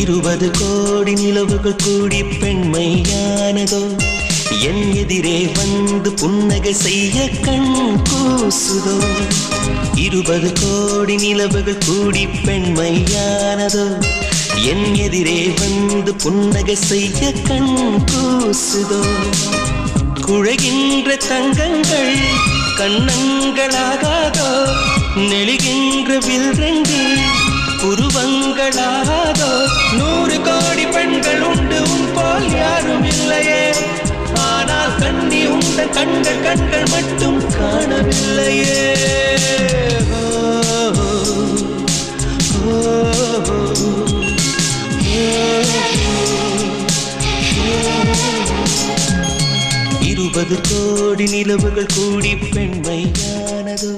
20 கோடி நிலவுகள் கூடி பெண்மையானதோ என் எதிரே வந்து புன்னகை செய்ய கண் கூசுதோ 20 கோடி நிலவுகள் கூடி பெண்மையானதோ என் எதிரே வந்து புன்னகை செய்ய கண் கூசுதோ குழைகின்ற தங்கங்கள் கண்ணங்களாகாதோ நெளிகின்ற வில்ரங்கு புருவங்களாகாதோ 100 கோடி பெண்கள் உண்டு உன் போல் யாரும் இல்லையே ஆனால் கண்ணி உண்ட கண்கள் மட்டும் காணவில்லையே இருபது கோடி நிலவுகள் கூடி பெண்மையானதோ